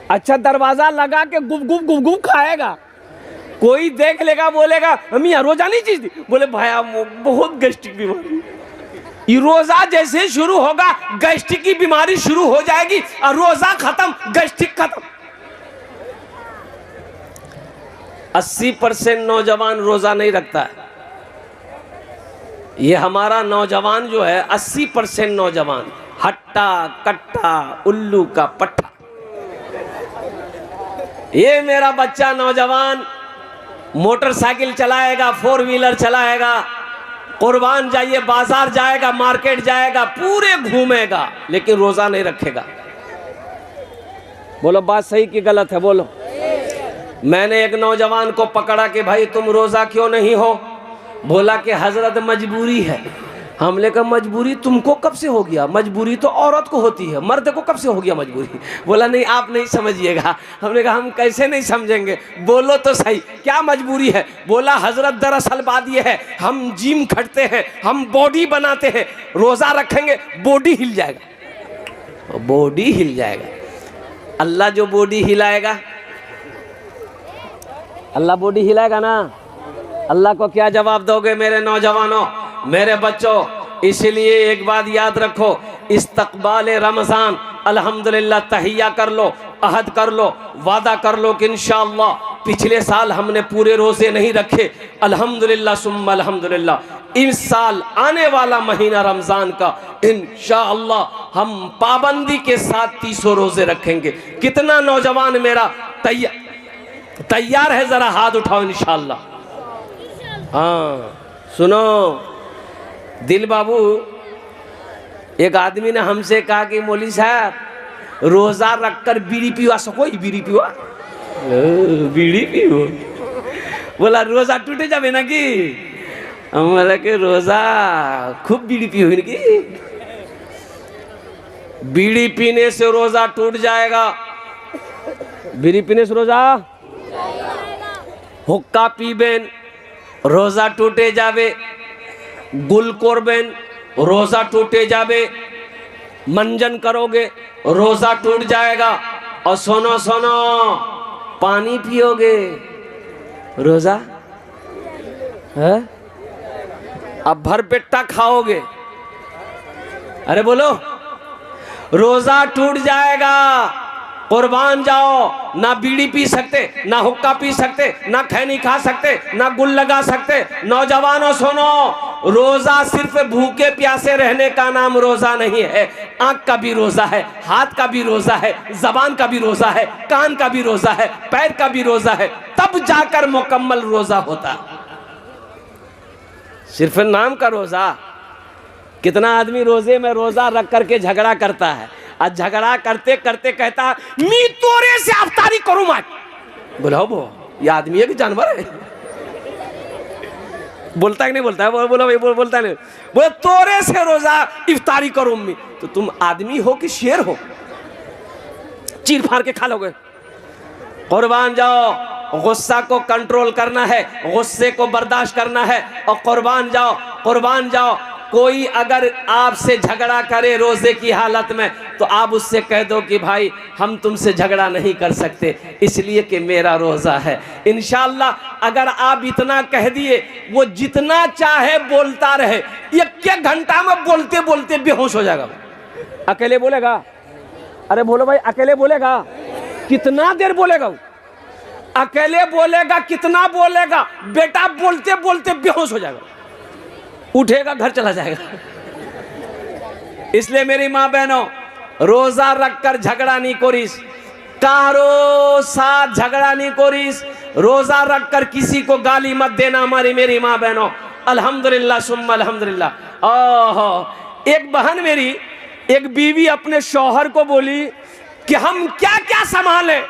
अच्छा दरवाजा लगा के गुप गुप गुप गुप खाएगा, कोई देख लेगा बोलेगा अम्मी रोजा नहीं चीज थी, बोले भाया बहुत गैस्ट्रिक बीमारी। ये रोजा जैसे शुरू होगा गैस्ट्रिक की बीमारी शुरू हो जाएगी और रोजा खत्म गैस्ट्रिक खत्म। 80% नौजवान रोजा नहीं रखता है। ये हमारा नौजवान जो है 80% नौजवान हट्टा कट्टा उल्लू का पट्टा। ये मेरा बच्चा नौजवान मोटरसाइकिल चलाएगा, 4 व्हीलर चलाएगा, कुर्बान जाइए बाजार जाएगा, मार्केट जाएगा, पूरे घूमेगा, लेकिन रोजा नहीं रखेगा। बोलो बात सही कि गलत है? बोलो। मैंने एक नौजवान को पकड़ा कि भाई तुम रोजा क्यों नहीं हो? बोला कि हजरत मजबूरी है। हमने कहा मजबूरी तुमको कब से हो गया? मजबूरी तो औरत को होती है, मर्द को कब से हो गया मजबूरी? बोला नहीं आप नहीं समझिएगा। हमने कहा हम कैसे नहीं समझेंगे, बोलो तो सही क्या मजबूरी है? बोला हजरत दरअसल बात यह है हम जिम खटते हैं, हम बॉडी बनाते हैं, रोजा रखेंगे बॉडी हिल जाएगा। बॉडी हिल जाएगा, अल्लाह जो बॉडी हिलाएगा, अल्लाह बॉडी हिलाएगा ना। अल्लाह को क्या जवाब दोगे मेरे नौजवानों, मेरे बच्चों? इसलिए एक बात याद रखो, इस्तकबाल रमज़ान अल्हम्दुलिल्लाह तहिया कर लो, अहद कर लो, वादा कर लो कि इंशाअल्लाह पिछले साल हमने पूरे रोजे नहीं रखे, अल्हम्दुलिल्लाह सुम्मा अल्हम्दुलिल्लाह इस साल आने वाला महीना रमज़ान का इंशाअल्लाह हम पाबंदी के साथ 300 रोजे रखेंगे। कितना नौजवान मेरा तैयार है? जरा हाथ उठाओ इंशाअल्लाह। हाँ सुनो दिल बाबू, एक आदमी ने हमसे कहा कि मौलवी साहब रोजा रखकर बीड़ी पीवा सको? बीड़ी पीवा, बीड़ी पीओ। बोला रोजा टूटे जावे ना कि? हम बोला कि रोजा खूब बीड़ी पीओ कि बीड़ी पीने से रोजा टूट जाएगा। बीड़ी पीने से रोजा, हुक्का पीबेन रोजा टूटे जावे, गुल कोरबेन रोजा टूटे जावे, मंजन करोगे रोजा टूट जाएगा, और सुनो सुनो पानी पियोगे रोजा है? अब भर पेटा खाओगे, अरे बोलो रोजा टूट जाएगा। कुर्बान जाओ, ना बीड़ी पी सकते, ना हुक्का पी सकते, ना खैनी खा सकते, ना गुल लगा सकते। नौजवानों सुनो, रोजा सिर्फ भूखे प्यासे रहने का नाम रोजा नहीं है। आंख का भी रोजा है, हाथ का भी रोजा है, जबान का भी रोजा है, कान का भी रोजा है, पैर का भी रोजा है, तब जाकर मुकम्मल रोजा होता। सिर्फ नाम का रोजा। कितना आदमी रोजे में रोजा रख करके झगड़ा करता है, आज झगड़ा करते करते कहता मी तोरे से अफ्तारी करूं मैं। बोला वो ये आदमी है कि जानवर है? बोलता है कि नहीं बोलता है? बोलो भाई बोलता नहीं। बोले तोरे से रोजा इफ्तारी करूं मैं। तो तुम आदमी हो कि शेर हो? चीर फाड़ के खा लोगे। कुर्बान जाओ, गुस्सा को कंट्रोल करना है, गुस्से को बर्दाश्त करना है, और कुर्बान जाओ, कुर्बान जाओ। कोई अगर आपसे झगड़ा करे रोजे की हालत में, तो आप उससे कह दो कि भाई हम तुमसे झगड़ा नहीं कर सकते इसलिए कि मेरा रोजा है। इंशाअल्लाह अगर आप इतना कह दिए, वो जितना चाहे बोलता रहे, 1 घंटा में बोलते बोलते बेहोश हो जाएगा। अकेले बोलेगा? अरे बोलो भाई, अकेले बोलेगा? कितना देर बोलेगा? अकेले बोलेगा, कितना बोलेगा? बेटा बोलते बोलते बेहोश हो जाएगा, उठेगा घर चला जाएगा। इसलिए मेरी माँ बहनों, रोजा रखकर झगड़ा नहीं कोरिस, कारो साथ झगड़ा नहीं कोरिस। रोजा रखकर किसी को गाली मत देना हमारी मेरी माँ बहनों। अल्हम्दुलिल्लाह सुम्मा अल्हम्दुलिल्लाह। ओहो, एक बहन मेरी, एक बीवी अपने शौहर को बोली कि हम क्या क्या संभालें,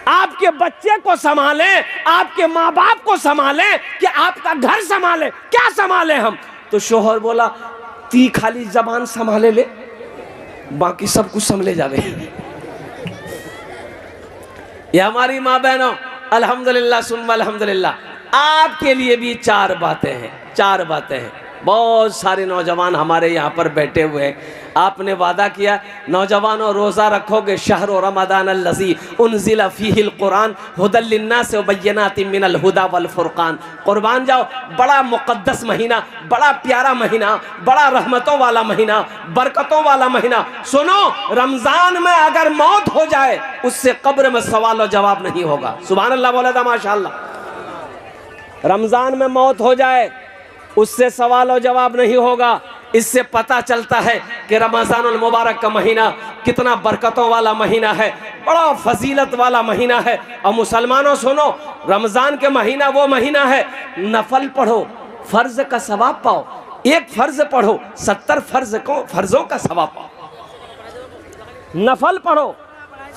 आपके बच्चे को संभाले, आपके माँ बाप को संभाले, कि आपका घर संभाले, क्या संभाले हम? तो शोहर बोला ती खाली जबान संभाले ले, बाकी सब कुछ संभले जावे। ये हमारी माँ बहनों, अल्हम्दुलिल्लाह सुम्मा अल्हम्दुलिल्लाह। आपके लिए भी 4 बातें हैं, 4 बातें हैं। बहुत सारे नौजवान हमारे यहाँ पर बैठे हुए हैं, आपने वादा किया नौजवानों रोज़ा रखोगे, शहर रमज़ान अल्लज़ी उन्ज़िला फ़ीहिल कुरान हुदल लिन्नास व बय्यिनातिम मिनल हुदा वल फुरक़ान। कुर्बान जाओ, बड़ा मुक़द्दस महीना, बड़ा प्यारा महीना, बड़ा रहमतों वाला महीना, बरकतों वाला महीना। सुनो, रमज़ान में अगर मौत हो जाए उससे कब्र में सवाल और जवाब नहीं होगा। सुभान अल्लाह बोला था माशाअल्लाह। रमज़ान में मौत हो जाए उससे सवाल और जवाब नहीं होगा। इससे पता चलता है कि रमज़ानुल मुबारक का महीना कितना बरकतों वाला महीना है, बड़ा फजीलत वाला महीना है। और मुसलमानों सुनो, रमज़ान के महीना वो महीना है, नफल पढ़ो फ़र्ज का सवाब पाओ। एक फ़र्ज पढ़ो 70 फ़र्जों का सवाब पाओ। नफल पढ़ो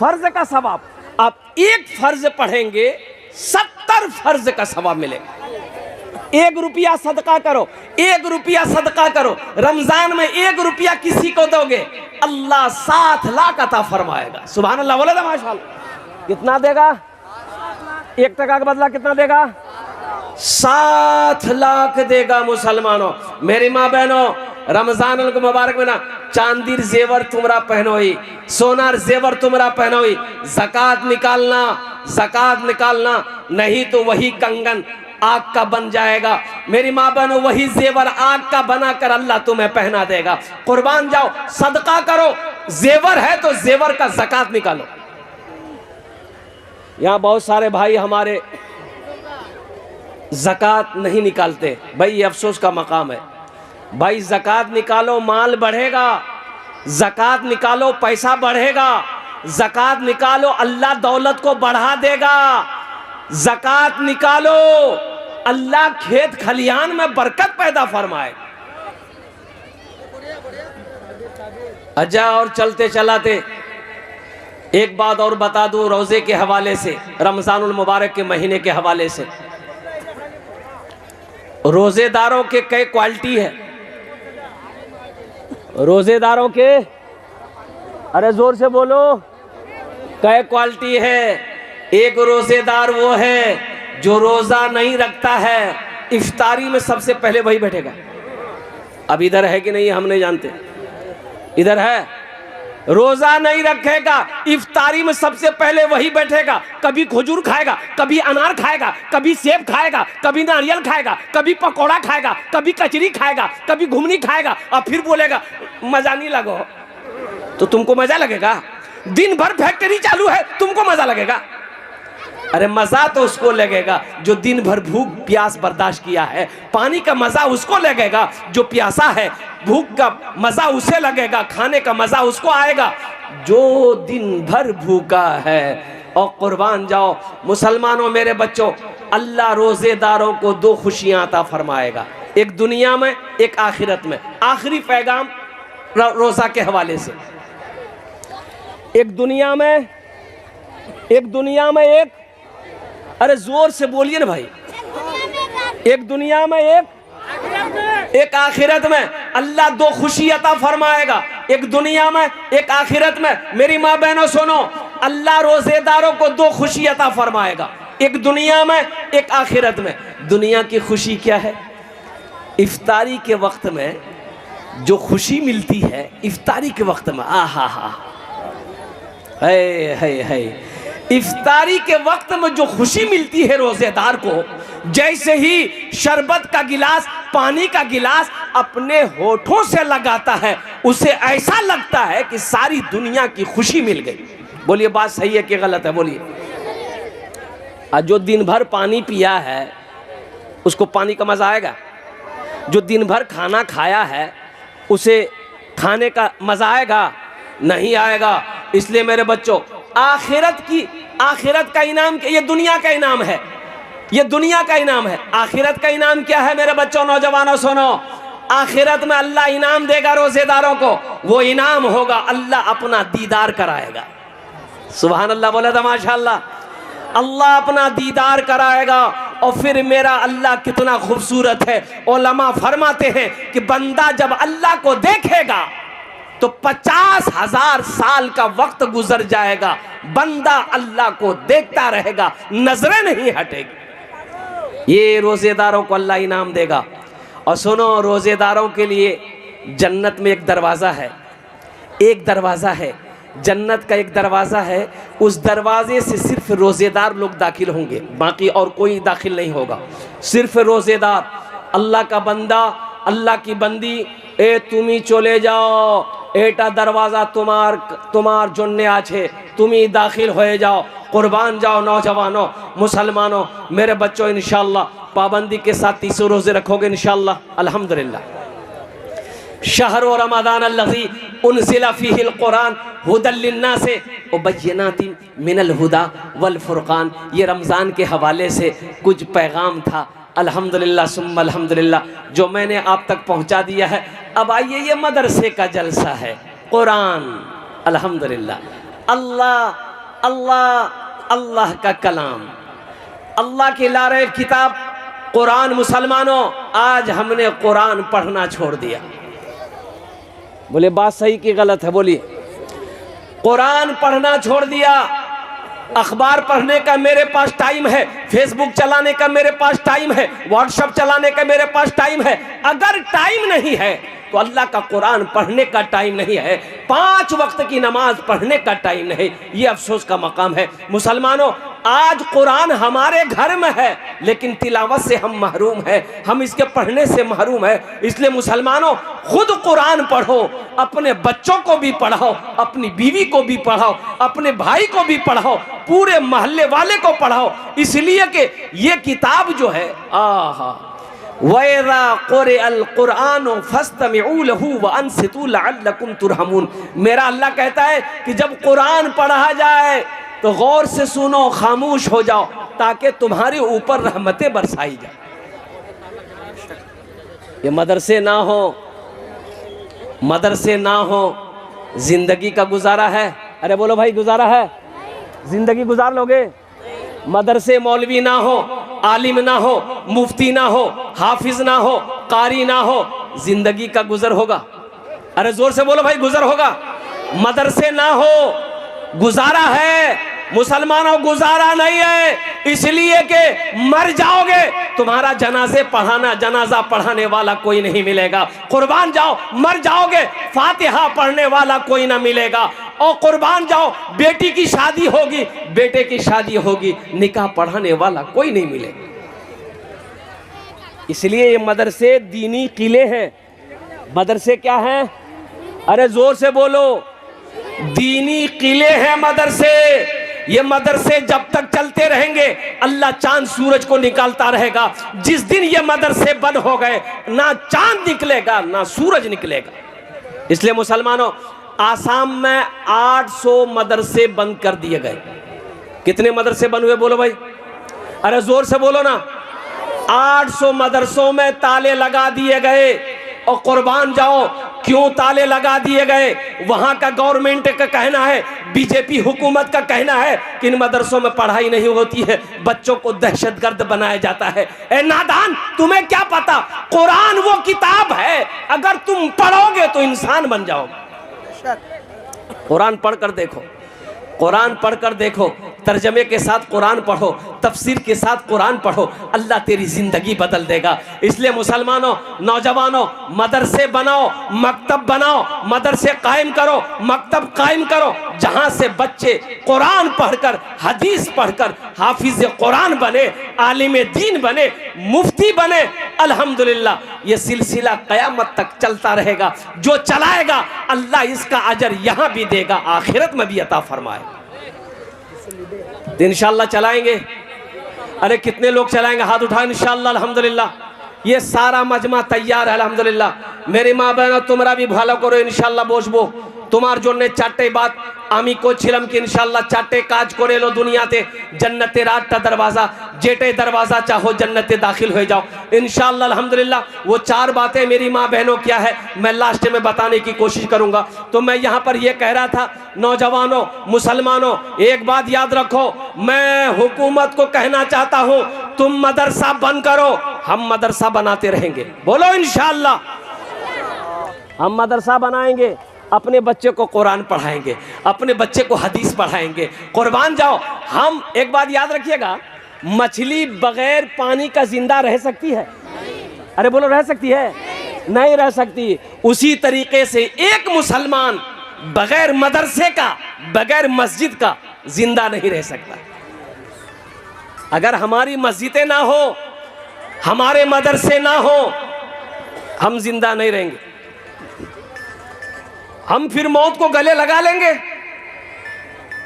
फ़र्ज का सवाब, आप एक फ़र्ज पढ़ेंगे 70 फ़र्ज का सवाब मिलेगा। 1 रुपया सदका करो, 1 रुपया सदका करो। रमजान में 1 रुपया किसी को दोगे, अल्लाह 7 लाख अता फरमाएगा। सुभान अल्लाह बोले था माशाअल्लाह। कितना देगा? 1 टका का बदला कितना देगा? 7 लाख देगा। मुसलमानों, मेरी माँ बहनों, रमजान मुबारक में ना चांदीर जेवर तुमरा पहनोई, सोनार जेवर तुमरा पहनोई। ज़कात निकालना, ज़कात निकालना, नहीं तो वही कंगन आग का बन जाएगा। मेरी माँ बहनों, वही जेवर आग का बनाकर अल्लाह तुम्हें पहना देगा। कुर्बान जाओ, सदका करो। जेवर है तो जेवर का ज़कात निकालो। यहाँ बहुत सारे भाई हमारे ज़कात नहीं निकालते। भाई ये अफसोस का मकाम है। भाई ज़कात निकालो, माल बढ़ेगा। ज़कात निकालो, पैसा बढ़ेगा। ज़कात निकालो, अल्लाह दौलत को बढ़ा देगा। ज़कात निकालो, अल्लाह खेत खलियान में बरकत पैदा फरमाए। अच्छा, और चलते चलाते एक बात और बता दूं रोज़े के हवाले से, रमज़ानुल मुबारक के महीने के हवाले से। रोज़ेदारों के कई क्वालिटी है। रोज़ेदारों के, अरे जोर से बोलो, कई क्वालिटी है। एक रोज़ेदार वो है जो रोज़ा नहीं रखता है, इफ्तारी में सबसे पहले वही बैठेगा। अब इधर है कि नहीं हम नहीं जानते, इधर है। रोज़ा नहीं रखेगा, इफ्तारी में सबसे पहले वही बैठेगा। कभी खजूर खाएगा, कभी अनार खाएगा, कभी सेब खाएगा, कभी नारियल खाएगा, कभी पकौड़ा खाएगा, कभी कचरी खाएगा, कभी घुमनी खाएगा, और फिर बोलेगा मजा नहीं लगो। तो तुमको मजा लगेगा? दिन भर फैक्ट्री चालू है, तुमको मजा लगेगा? अरे मजा तो उसको लगेगा जो दिन भर भूख प्यास बर्दाश्त किया है। पानी का मजा उसको लगेगा जो प्यासा है। भूख का मजा उसे लगेगा, खाने का मजा उसको आएगा जो दिन भर भूखा है। और कुर्बान जाओ मुसलमानों, मेरे बच्चों, अल्लाह रोजेदारों को 2 खुशियां अता फरमाएगा, एक दुनिया में, एक आखिरत में। आखिरी पैगाम रोजा के हवाले से, एक दुनिया में, एक, अरे जोर से बोलिए ना भाई, एक दुनिया में, एक आखिरत में अल्लाह 2 खुशी अता फरमाएगा। एक दुनिया में, एक आखिरत में। मेरी माँ बहनों सुनो, अल्लाह रोजेदारों को 2 खुशी अता फरमाएगा, एक दुनिया में, एक आखिरत में। दुनिया की खुशी क्या है? इफ्तारी के वक्त में जो खुशी मिलती है, इफ्तारी के वक्त में, आहा हा, है इफ्तारी के वक्त में जो खुशी मिलती है रोजेदार को, जैसे ही शरबत का गिलास, पानी का गिलास अपने होठों से लगाता है, उसे ऐसा लगता है कि सारी दुनिया की खुशी मिल गई। बोलिए बात सही है कि गलत है? बोलिए। और जो दिन भर पानी पिया है उसको पानी का मजा आएगा? जो दिन भर खाना खाया है उसे खाने का मजा आएगा? नहीं आएगा। इसलिए मेरे बच्चों, आखिरत का इनाम, ये दुनिया का इनाम है, ये दुनिया का इनाम है। आखिरत का इनाम क्या है मेरे बच्चों, नौजवानों सुनो। आखिरत में अल्लाह इनाम देगा रोजेदारों को। वो इनाम होगा, अल्लाह अपना दीदार कराएगा। सुभान अल्लाह बोला था माशाअल्लाह। अल्लाह अपना दीदार कराएगा। और फिर मेरा अल्लाह कितना खूबसूरत है। उलमा फरमाते हैं कि बंदा जब अल्लाह को देखेगा तो 50,000 साल का वक्त गुजर जाएगा, बंदा अल्लाह को देखता रहेगा, नजरें नहीं हटेगी। ये रोजेदारों को अल्लाह इनाम देगा। और सुनो, रोजेदारों के लिए जन्नत में एक दरवाज़ा है, एक दरवाज़ा है, जन्नत का एक दरवाज़ा है, उस दरवाजे से सिर्फ रोज़ेदार लोग दाखिल होंगे, बाकी और कोई दाखिल नहीं होगा, सिर्फ रोज़ेदार। अल्लाह का बंदा, अल्लाह की बंदी, ए तुमी चले जाओ, एटा दरवाज़ा तुम्हार जन्ने आछे, तुमी दाखिल हो जाओ। कुर्बान जाओ नौजवानों, मुसलमानों, मेरे बच्चों, इंशाअल्लाह पाबंदी के साथ 30 रोज़े रखोगे इंशाअल्लाह, अल्हम्दुलिल्लाह। शहर रमज़ान अल्लज़ी उनज़िला फ़ीहिल कुरान हुदल लिन्नास व बय्यिनातिन मिनल हुदा वल फुरक़ान। ये रमज़ान के हवाले से कुछ पैगाम था, अल्हम्दुलिल्लाह सुम्मा अल्हम्दुलिल्लाह, जो मैंने आप तक पहुंचा दिया है। अब आइए, ये मदरसे का जलसा है, कुरान, अल्हम्दुलिल्लाह, अल्लाह अल्लाह अल्लाह का कलाम, अल्लाह की लारैब किताब कुरान। मुसलमानों, आज हमने कुरान पढ़ना छोड़ दिया। बोले बात सही कि गलत है? बोलिए। कुरान पढ़ना छोड़ दिया। अखबार पढ़ने का मेरे पास टाइम है, फेसबुक चलाने का मेरे पास टाइम है, व्हाट्सएप चलाने का मेरे पास टाइम है। अगर टाइम नहीं है तो अल्लाह का कुरान पढ़ने का टाइम नहीं है, 5 वक्त की नमाज पढ़ने का टाइम नहीं। ये अफसोस का मकाम है। मुसलमानों, आज कुरान हमारे घर में है, लेकिन तिलावत से हम महरूम हैं, हम इसके पढ़ने से महरूम हैं। इसलिए मुसलमानों, खुद कुरान पढ़ो, अपने बच्चों को भी पढ़ाओ, अपनी बीवी को भी पढ़ाओ, अपने भाई को भी पढ़ाओ, पूरे मोहल्ले वाले को पढ़ाओ। इसलिए कि ये किताब जो है, आहा, वैरा क़ुरिअल क़ुरआन फस्तमिऊ लहू व अंसितू लअल्लकुम तुरहमून। मेरा अल्लाह कहता है कि जब कुरान पढ़ा जाए तो गौर से सुनो, खामोश हो जाओ, ताकि तुम्हारे ऊपर रहमतें बरसाई जाए। ये मदरसे ना हो, मदरसे ना हो, जिंदगी का गुजारा है? अरे बोलो भाई, गुजारा है? जिंदगी गुजार लोगे? मदरसे मौलवी ना हो, आलिम ना हो, मुफ्ती ना हो, हाफिज ना हो, कारी ना हो, जिंदगी का गुजर होगा? अरे जोर से बोलो भाई, गुजर होगा? मदरसे ना हो, गुजारा है? मुसलमानों, गुजारा नहीं है। इसलिए कि मर जाओगे, तुम्हारा जनाजा पढ़ाने वाला कोई नहीं मिलेगा। कुर्बान जाओ, मर जाओगे, फातिहा पढ़ने वाला कोई ना मिलेगा। और कुर्बान जाओ, बेटी की शादी होगी, बेटे की शादी होगी, निकाह पढ़ाने वाला कोई नहीं मिलेगा। इसलिए ये मदरसे दीनी किले हैं। मदरसे क्या हैं? अरे जोर से बोलो, दीनी किले हैं मदरसे। ये मदरसे जब तक चलते रहेंगे, अल्लाह चांद सूरज को निकालता रहेगा। जिस दिन ये मदरसे बंद हो गए, ना चांद निकलेगा ना सूरज निकलेगा। इसलिए मुसलमानों, आसाम में 800 मदरसे बंद कर दिए गए। कितने मदरसे बंद हुए बोलो भाई? अरे जोर से बोलो ना। 800 मदरसों में ताले लगा दिए गए। और कुर्बान जाओ, क्यों ताले लगा दिए गए? वहां का गवर्नमेंट का कहना है, बीजेपी हुकूमत का कहना है कि इन मदरसों में पढ़ाई नहीं होती है, बच्चों को दहशतगर्द बनाया जाता है। ए नादान, तुम्हें क्या पता? कुरान वो किताब है, अगर तुम पढ़ोगे तो इंसान बन जाओगे। कुरान पढ़कर देखो, कुरान पढ़कर देखो, तर्जमे के साथ कुरान पढ़ो, तफसीर के साथ कुरान पढ़ो, अल्लाह तेरी जिंदगी बदल देगा। इसलिए मुसलमानों, नौजवानों, मदरसे बनाओ, मकतब बनाओ, मदरसे कायम करो, मकतब कायम करो, जहां से बच्चे कुरान पढ़कर, हदीस पढ़कर हाफिज कुरान बने, आलिम दीन बने, मुफ्ती बने। अल्हम्दुलिल्लाह, ये सिलसिला क़यामत तक चलता रहेगा। जो चलाएगा, अल्लाह इसका अजर यहाँ भी देगा, आखिरत में भी अता फरमाए। इंशाअल्लाह चलाएंगे। अरे कितने लोग चलाएंगे? हाथ उठाएं इंशाअल्लाह। अल्हम्दुलिल्लाह, ये सारा मजमा तैयार है अल्हम्दुलिल्लाह। मेरी माँ बहनों, तुम्हारा भी भालो करो इंशाअल्लाह। बसबो তোমার জন্য চারটে বাত আমি করছিলাম কি ইনশাআল্লাহ চারটে কাজ করে লো দুনিয়াতে जन्नतेर 8टा दरवाज़ा जेटे दरवाज़ा चाहो जन्नते दाखिल हो जाओ इंशाअल्लाह अल्हम्दुलिल्लाह। वो 4 बातें मेरी माँ बहनों क्या है मैं लास्ट में बताने की कोशिश करूँगा। तो मैं यहाँ पर ये कह रहा था, नौजवानों मुसलमानों, एक बात याद रखो, मैं हुकूमत को कहना चाहता हूँ, तुम मदरसा बंद करो, हम मदरसा बनाते रहेंगे। बोलो इंशाअल्लाह, हम मदरसा बनाएंगे, अपने बच्चे को कुरान पढ़ाएंगे, अपने बच्चे को हदीस पढ़ाएंगे। कुर्बान जाओ। हम एक बात याद रखिएगा, मछली बगैर पानी का जिंदा रह सकती है? अरे बोलो, रह सकती है? नहीं रह सकती। उसी तरीके से एक मुसलमान बगैर मदरसे का, बगैर मस्जिद का जिंदा नहीं रह सकता। अगर हमारी मस्जिदें ना हो, हमारे मदरसे ना हो, हम जिंदा नहीं रहेंगे। हम फिर मौत को गले लगा लेंगे।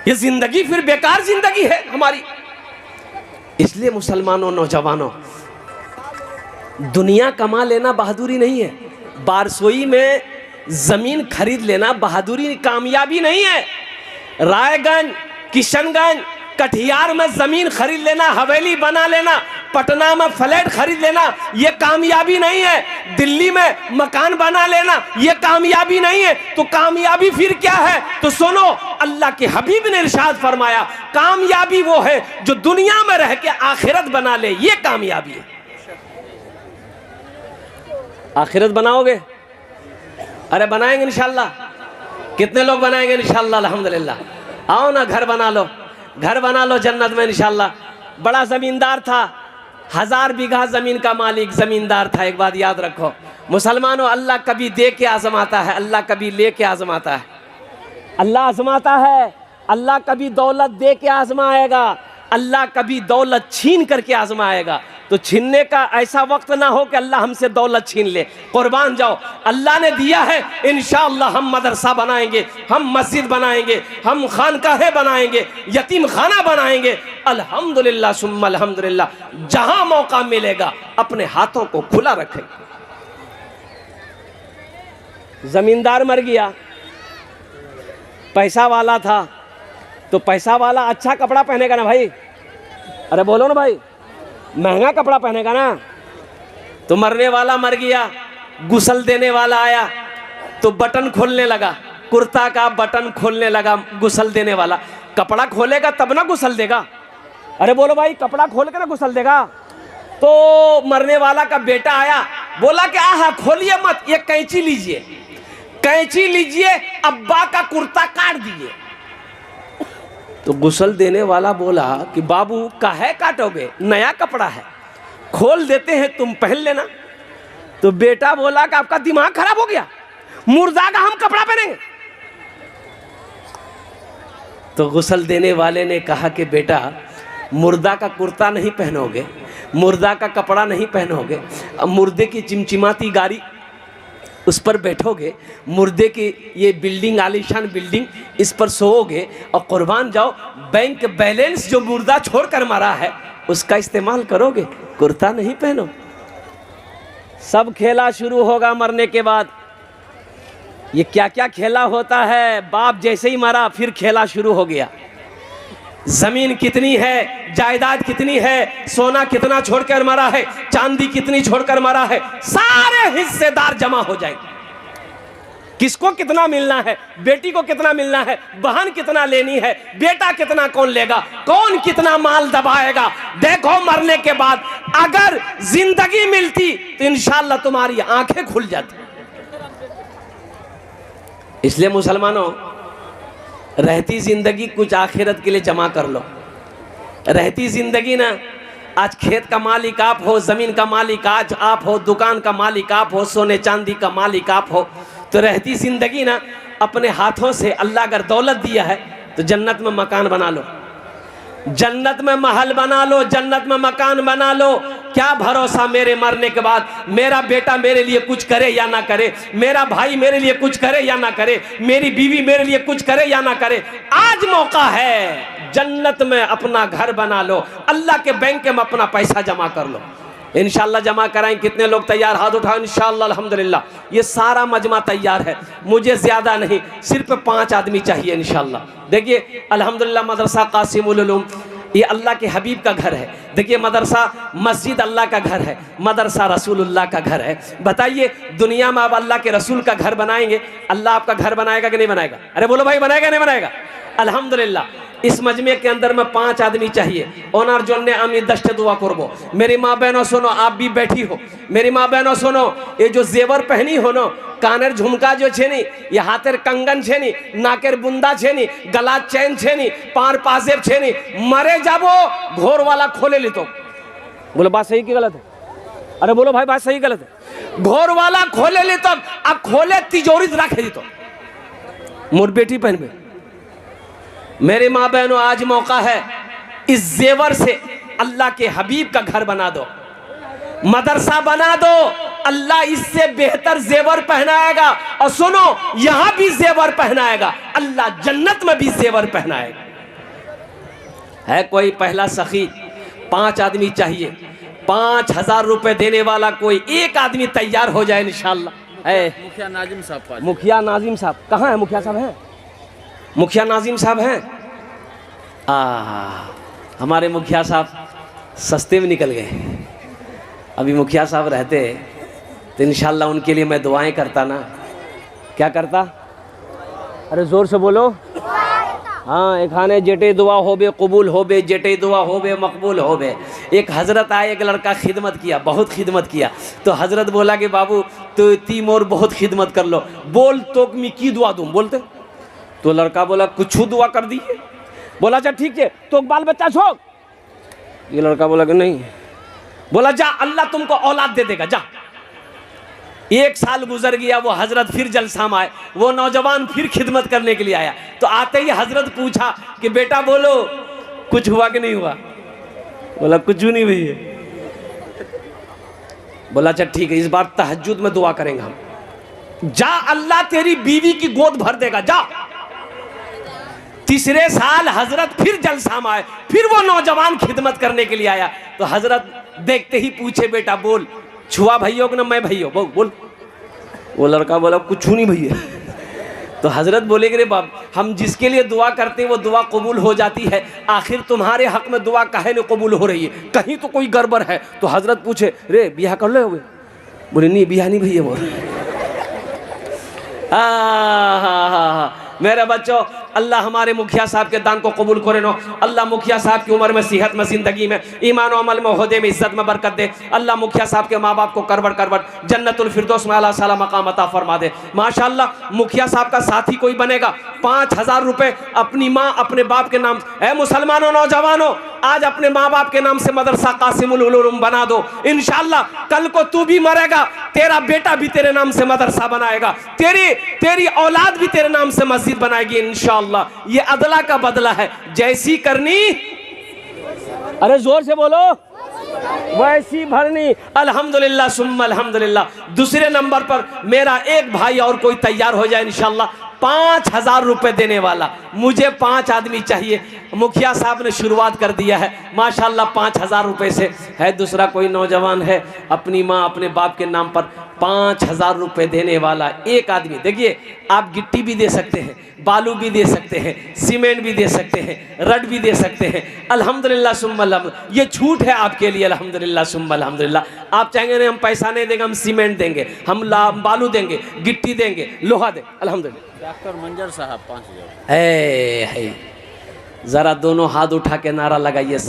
ये जिंदगी फिर बेकार जिंदगी है हमारी। इसलिए मुसलमानों, नौजवानों, दुनिया कमा लेना बहादुरी नहीं है। बारसोई में जमीन खरीद लेना बहादुरी, कामयाबी नहीं है। रायगंज, किशनगंज, कटिहार में जमीन खरीद लेना, हवेली बना लेना, पटना में फ्लैट खरीद लेना, ये कामयाबी नहीं है। दिल्ली में मकान बना लेना, ये कामयाबी नहीं है। तो कामयाबी फिर क्या है? तो सुनो, अल्लाह के हबीब ने इरशाद फरमाया, कामयाबी वो है जो दुनिया में रह के आखिरत बना ले, ये कामयाबी है। आखिरत बनाओगे? अरे बनाएंगे इंशाल्लाह। कितने लोग बनाएंगे इंशाल्लाह? अल्हम्दुलिल्लाह। आओ ना, घर बना लो, घर बना लो जन्नत में इंशाल्लाह। बड़ा जमींदार था, 1000 बीघा जमीन का मालिक जमींदार था। एक बात याद रखो मुसलमानों, अल्लाह कभी दे के आजमाता है, अल्लाह कभी ले के आजमाता है। अल्लाह आजमाता है, अल्लाह कभी दौलत दे के आजमाएगा, अल्लाह कभी दौलत छीन करके आजमाएगा। तो छीनने का ऐसा वक्त ना हो कि अल्लाह हमसे दौलत छीन ले। कुर्बान जाओ, अल्लाह ने दिया है, इंशाअल्लाह हम मदरसा बनाएंगे, हम मस्जिद बनाएंगे, हम खानकाहें बनाएंगे, यतीम खाना बनाएंगे। अल्हम्दुलिल्लाह सुम्मा अल्हम्दुलिल्लाह। जहां मौका मिलेगा अपने हाथों को खुला रखेंगे। जमींदार मर गया, पैसा वाला था, तो पैसा वाला अच्छा कपड़ा पहनेगा ना भाई? अरे बोलो ना भाई, महंगा कपड़ा पहनेगा ना। तो मरने वाला मर गया, गुस्ल देने वाला आया तो बटन खोलने लगा, कुर्ता का बटन खोलने लगा। गुस्ल देने वाला कपड़ा खोलेगा तब ना गुस्ल देगा। अरे बोलो भाई, कपड़ा खोल के ना गुस्ल देगा। तो मरने वाला का बेटा आया, बोला कि आहा खोलिए मत, ये कैंची लीजिए, कैंची लीजिए, अब्बा का कुर्ता काट दीजिए। तो गुस्ल देने वाला बोला कि बाबू काहे काटोगे, नया कपड़ा है, खोल देते हैं, तुम पहन लेना। तो बेटा बोला कि आपका दिमाग खराब हो गया, मुर्दा का हम कपड़ा पहनेंगे। तो गुस्ल देने वाले ने कहा कि बेटा, मुर्दा का कुर्ता नहीं पहनोगे, मुर्दा का कपड़ा नहीं पहनोगे, अब मुर्दे की चिमचिमाती गाड़ी उस पर बैठोगे, मुर्दे की ये बिल्डिंग, आलीशान बिल्डिंग, इस पर सोओगे और कुर्बान जाओ, बैंक बैलेंस जो मुर्दा छोड़कर मरा है उसका इस्तेमाल करोगे, कुर्ता नहीं पहनो। सब खेला शुरू होगा मरने के बाद। ये क्या क्या खेला होता है, बाप जैसे ही मरा फिर खेला शुरू हो गया। जमीन कितनी है, जायदाद कितनी है, सोना कितना छोड़कर मरा है, चांदी कितनी छोड़कर मरा है, सारे हिस्सेदार जमा हो जाएंगे। किसको कितना मिलना है, बेटी को कितना मिलना है, बहन कितना लेनी है, बेटा कितना कौन लेगा, कौन कितना माल दबाएगा। देखो मरने के बाद अगर जिंदगी मिलती तो इंशाअल्लाह तुम्हारी आंखें खुल जाती। इसलिए मुसलमानों, रहती जिंदगी कुछ आखिरत के लिए जमा कर लो। रहती जिंदगी ना, आज खेत का मालिक आप हो, जमीन का मालिक आज आप हो, दुकान का मालिक आप हो, सोने चांदी का मालिक आप हो, तो रहती जिंदगी ना अपने हाथों से अल्लाह अगर दौलत दिया है तो जन्नत में मकान बना लो, जन्नत में महल बना लो, जन्नत में मकान बना लो। क्या भरोसा मेरे मरने के बाद मेरा बेटा मेरे लिए कुछ करे या ना करे, मेरा भाई मेरे लिए कुछ करे या ना करे, मेरी बीवी मेरे लिए कुछ करे या ना करे। आज मौका है, जन्नत में अपना घर बना लो, अल्लाह के बैंक में अपना पैसा जमा कर लो। इंशाल्लाह जमा कराएं। कितने लोग तैयार, हाथ उठाओ। इंशाल्लाह अल्हम्दुलिल्लाह ये सारा मजमा तैयार है, मुझे ज़्यादा नहीं, सिर्फ 5 आदमी चाहिए इंशाल्लाह। देखिए अल्हम्दुलिल्लाह मदरसा कासिमुल उलूम ये अल्लाह के हबीब का घर है। देखिए मदरसा मस्जिद अल्लाह का घर है, मदरसा रसूलुल्लाह का घर है। बताइए दुनिया में आप अल्लाह के रसूल का घर बनाएंगे, अल्लाह आपका घर बनाएगा कि नहीं बनाएगा? अरे बोलो भाई, बनाएगा नहीं बनाएगा? अल्हम्दुलिल्लाह इस मजमे के अंदर में 5 आदमी चाहिए। ओनर जोन्ने आमी दश्त दुआ करबो। मेरी माँ बहनों सुनो, आप भी बैठी हो, मेरी माँ बहनों सुनो, ये जो जेवर पहनी हो नो, कानेर झुमका जो छे नी, ये हाथेर कंगन छे नी, नाकेर बुंदा छे नी, गला चैन छे नी, पार पाजेब छे नी, मरे जाबो घोर वाला खोले ली। तो बोलो बात सही की गलत है? अरे बोलो भाई बात सही गलत है? घोर वाला खोले ली तो अब खोले तिजोरी रखे दी। तो मोर बेटी पहन में। मेरे माँ बहनों, आज मौका है, इस जेवर से अल्लाह के हबीब का घर बना दो, मदरसा बना दो। अल्लाह इससे बेहतर जेवर पहनाएगा। और सुनो, यहां भी जेवर पहनाएगा, अल्लाह जन्नत में भी जेवर पहनाएगा। है कोई पहला सखी? 5 आदमी चाहिए, 5000 रुपए देने वाला कोई एक आदमी तैयार हो जाए इंशाअल्लाह। है मुखिया नाजिम साहब। मुखिया नाजिम साहब कहाँ है? मुखिया साहब हैं? मुखिया नाजिम साहब हैं? हमारे मुखिया साहब सस्ते में निकल गए। अभी मुखिया साहब रहते तो इंशाअल्लाह उनके लिए मैं दुआएं करता ना। क्या करता? अरे जोर से बोलो। हाँ, एक खाने जेटे दुआ होबे कबूल होबे, जेटे दुआ होबे मकबूल होबे। एक हजरत आए, एक लड़का खिदमत किया, बहुत खिदमत किया। तो हजरत बोला कि बाबू तो तीम और बहुत खिदमत कर लो, बोल तो मी की दुआ दूँ बोलते। तो लड़का बोला कुछ दुआ कर दी। बोला अच्छा ठीक है, तो बाल बच्चा छोड़। ये लड़का बोला कि नहीं। बोला जा, अल्लाह तुमको औलाद दे देगा, जा। 1 साल गुजर गया, वो हजरत फिर जलसा में आए, वो नौजवान फिर खिदमत करने के लिए आया। तो आते ही हजरत पूछा कि बेटा बोलो कुछ हुआ कि नहीं हुआ? बोला कुछ नहीं भैया। बोला अच्छा ठीक है, इस बार तहज्जुद में दुआ करेंगे हम। जा, अल्लाह तेरी बीवी की गोद भर देगा, जा। तीसरे साल हजरत फिर जलसा में आए, फिर वो नौजवान खिदमत करने के लिए आया। तो हजरत देखते ही पूछे बेटा बोल, छुआ भैया कि ना मैं भैया? बोल। वो लड़का बोला कुछ नहीं भैया। तो हजरत बोले कि रे बाप, हम जिसके लिए दुआ करते हैं वो दुआ कबूल हो जाती है, आखिर तुम्हारे हक में दुआ काहे न कबूल हो रही है? कहीं तो कोई गड़बड़ है। तो हजरत पूछे रे बियाह कर लो? बोले नहीं बियाह नहीं भैया। बोल मेरे बच्चों, अल्लाह हमारे मुखिया साहब के दान को कबूल करे नो। अल्लाह मुखिया साहब की उम्र में, सेहत में, जिंदगी में, ईमान और अमल में, ओहदे में, इज्जत में बरकत दे। अल्लाह मुखिया साहब के माँ बाप को करवट करवट जन्नतुल फिरदौस में आला साला मकाम अता फरमा दे। माशाअल्लाह मुखिया साहब का साथी कोई बनेगा, 5000 रुपए अपनी माँ अपने बाप के नाम। ऐ मुसलमानों, नौजवानों, आज अपने माँ बाप के नाम से मदरसा कासिमुल उलूम बना दो। इंशाअल्लाह कल को तू भी मरेगा, तेरा बेटा भी तेरे नाम से मदरसा बनाएगा, तेरी औलाद भी तेरे नाम से मस्जिद बनाएगी इंशाअल्लाह। ये अदला का बदला है, जैसी करनी, अरे जोर से बोलो, वैसी भरनी। अल्हम्दुलिल्लाह सुम्मा अल्हम्दुलिल्लाह। दूसरे नंबर पर मेरा एक भाई और कोई तैयार हो जाए इंशाअल्लाह, 5000 रुपए देने वाला। मुझे 5 आदमी चाहिए। मुखिया साहब ने शुरुआत कर दिया है माशाअल्लाह 5000 रुपए से। है दूसरा कोई नौजवान है अपनी माँ अपने बाप के नाम पर 5000 रुपए देने वाला एक आदमी? देखिए, आप गिट्टी भी दे सकते हैं, बालू भी दे सकते हैं, सीमेंट भी दे सकते हैं, रड भी दे सकते हैं। अल्हम्दुलिल्लाह सुम्मा अल्हम्दुलिल्लाह, ये छूट है आपके लिए। अल्हम्दुलिल्लाह सुम्मा अल्हम्दुलिल्लाह। आप चाहेंगे नहीं हम पैसा नहीं देंगे, हम सीमेंट देंगे, हम बालू देंगे, गिट्टी देंगे, लोहा देंगे। अल्हम्दुलिल्लाह। डॉक्टर मंजर साहब 5000। जरा दोनों हाथ उठा के नारा लगाइए।